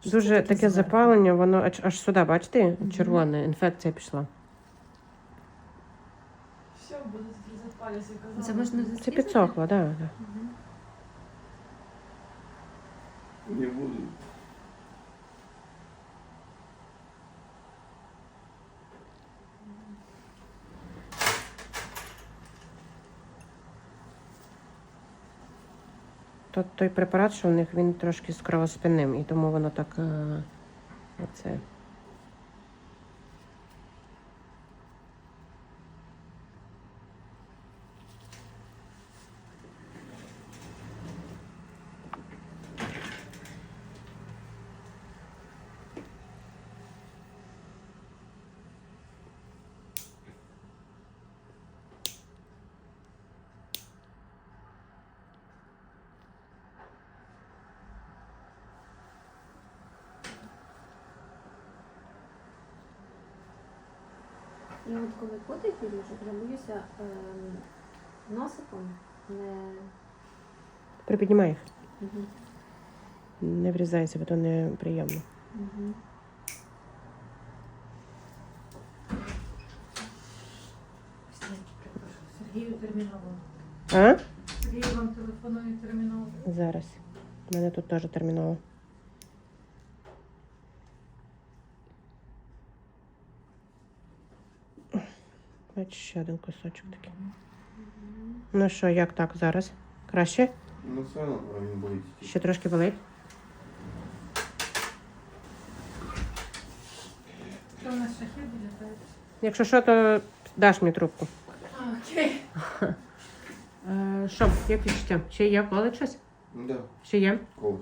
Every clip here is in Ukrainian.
Дуже таке запалення, воно аж сюди, бачите? Червоне, інфекція пішла. Все, буде запалюватися, я казала. Це можна Це зрізати? підсохло, так. Да, да. Мгм. Не буду. Той препарат, що в них, він трошки з кровоспинним, і тому воно так оце. Я от коли ходить, я вже боюся носиком не... Припіднімай їх. Мгм. Не врізайся, бо то неприємно. Мгм. Сергію терміново. А? Сергій вам телефонує терміново. Зараз. У мене тут теж терміново. Бачиш, ще один кусочок такий. Ну що, як так зараз? Краще? Ну все одно він болить. Ще трошки болить? Що у нас шахи буде, так? Якщо що, то даш мені трубку. Окей. Що, як відчуття? Ще є? Болить щось? Ну да, Ще є? колоть.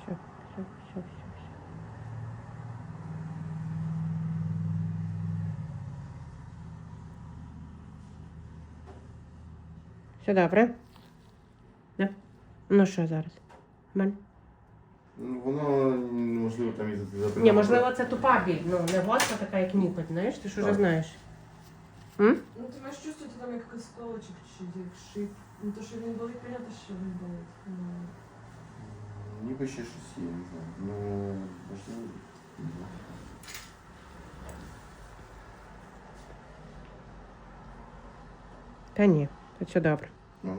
Все. Все добре? Да? Ну що зараз? Нормально? Ну воно, можливо, там і затримало. Ні, можливо, це тупа біль. Ну, не гостра така, як нікоть, знаєш? Ти ж уже Так. знаєш. Ну ти маєш чувствувати там якийсь колочок чи як шип. Ну то, що він болить, понятно, що він болить. Ну, Ніби ще щось є, не знаю. Ну, можливо, не знаю. Та ні, то все добре. Ну,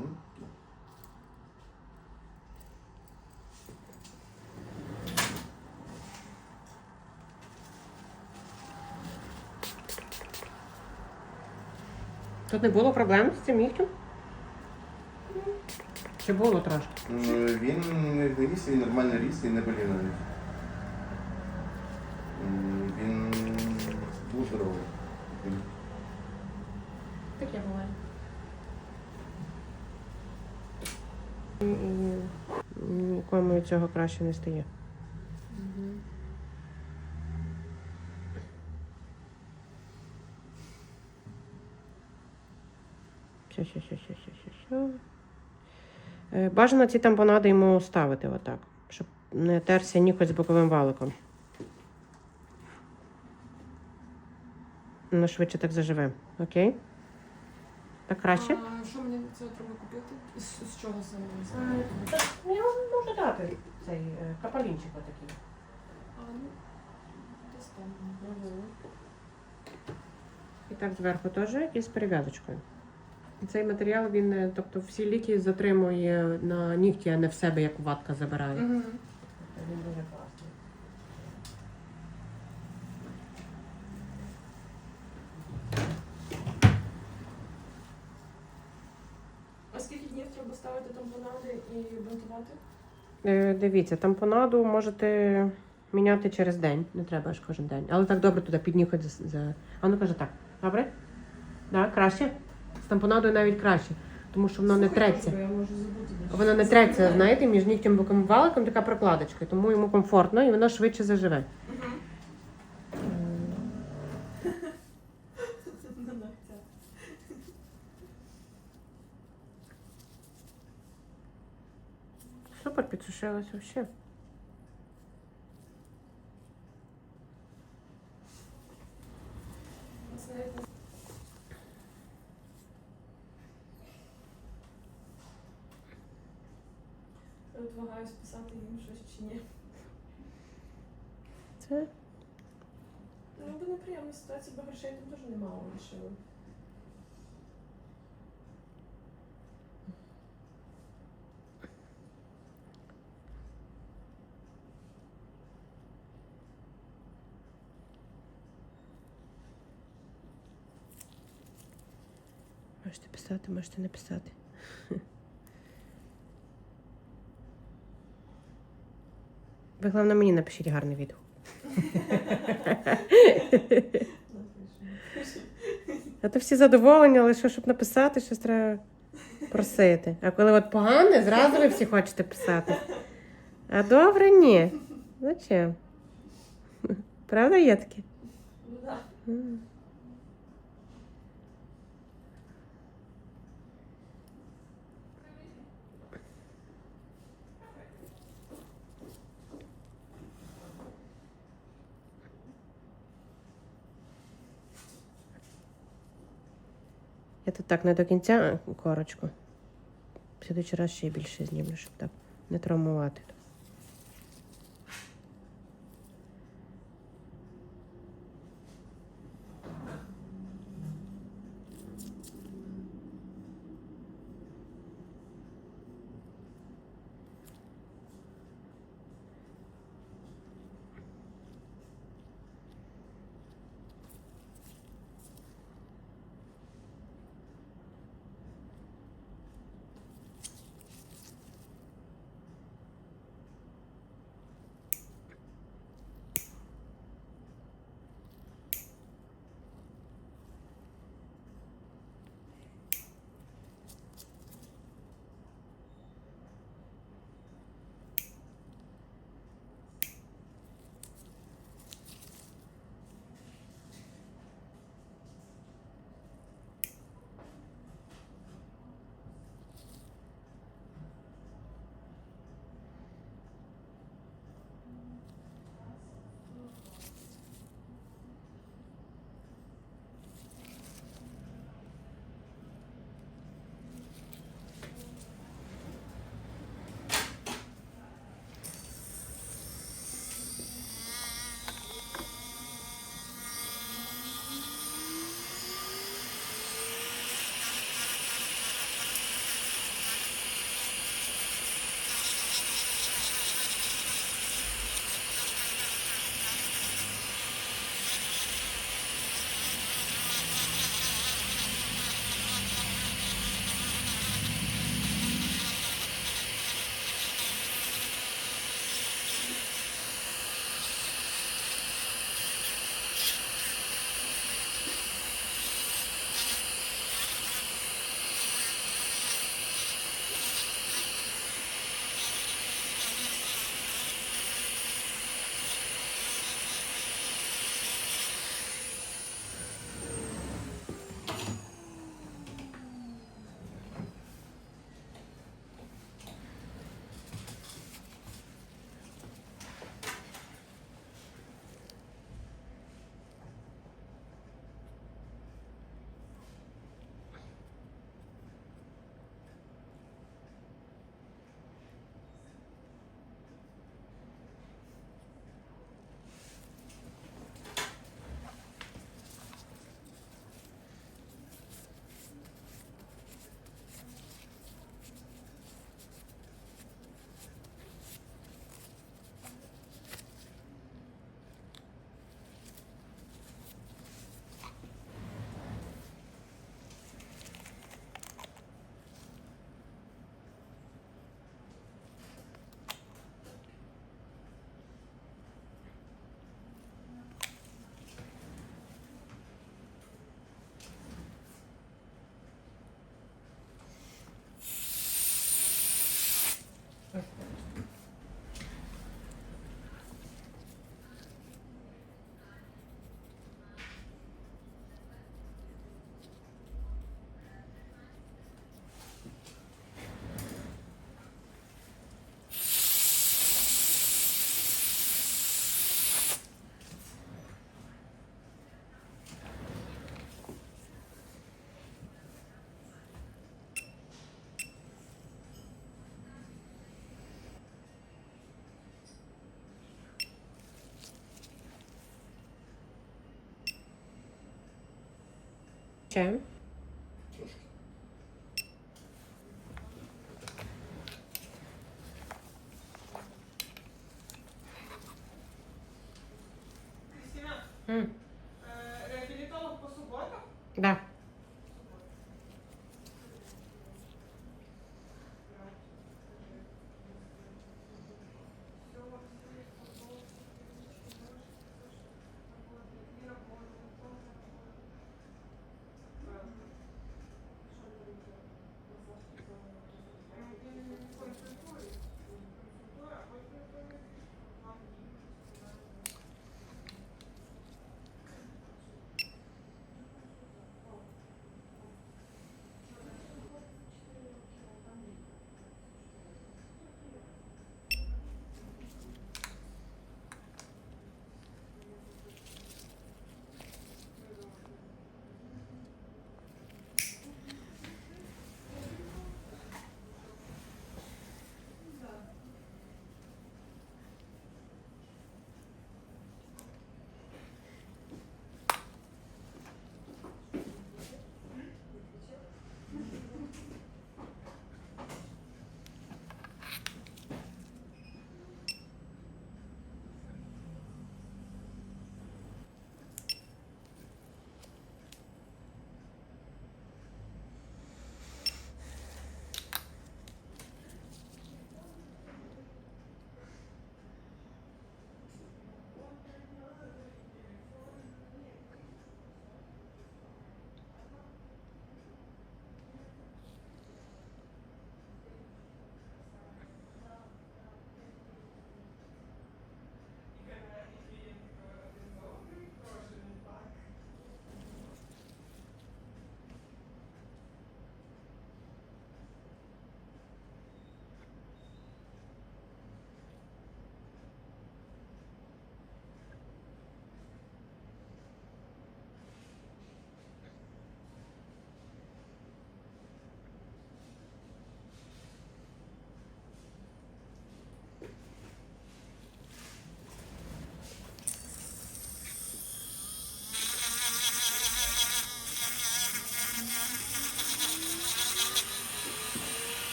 Тут не було проблем з цим нігтем? Чи було трошки? Він не ріс, він нормально ріс і не болів навіть. Він був здоровий. Таке буває. І нікому від цього краще не стає. Мгм. Все. Бажано ці тампонади йому ставити отак, щоб не терся нікоть з боковим валиком. Воно швидше так заживе. Окей? Так краще? А що мені це треба купити? З чого саме? Я вам можу дати цей капалінчик отакий. А, ну, десь там. І так зверху теж і з перев'язочкою. І цей матеріал, він, тобто всі ліки затримує на нігті, а не в себе, як ватка забирає. Угу. Він дуже класний. А скільки днів треба ставити тампонади і бинтувати? Дивіться, тампонаду можете міняти через день, не треба аж кожен день. Але так добре туди піднюхати за. А ну каже так. Добре? Так, краще? З тампонадою навіть краще, тому що воно не треться. Я можу забути. Воно не треться, знаєте, між нігтем і боковим валиком така прокладочка, тому йому комфортно і воно швидше заживе. Супер, підсушилося взагалі. Я от вагаюсь писати їм щось чи ні. Це Ну, бо неприємна ситуація, бо грошей там дуже немало лишили. можете писати, можете не писати. Ви, головне, мені напишіть гарний відгук. А то всі задоволені, але що, щоб написати, щось треба просити. А коли от погане, зразу ви всі хочете писати. А добре, ні. Зачем? Правда є таке? Ну так. М. Я тут так не до кінця корочку. В слідуючий раз ще більше знімлю, щоб так не травмувати. Ще?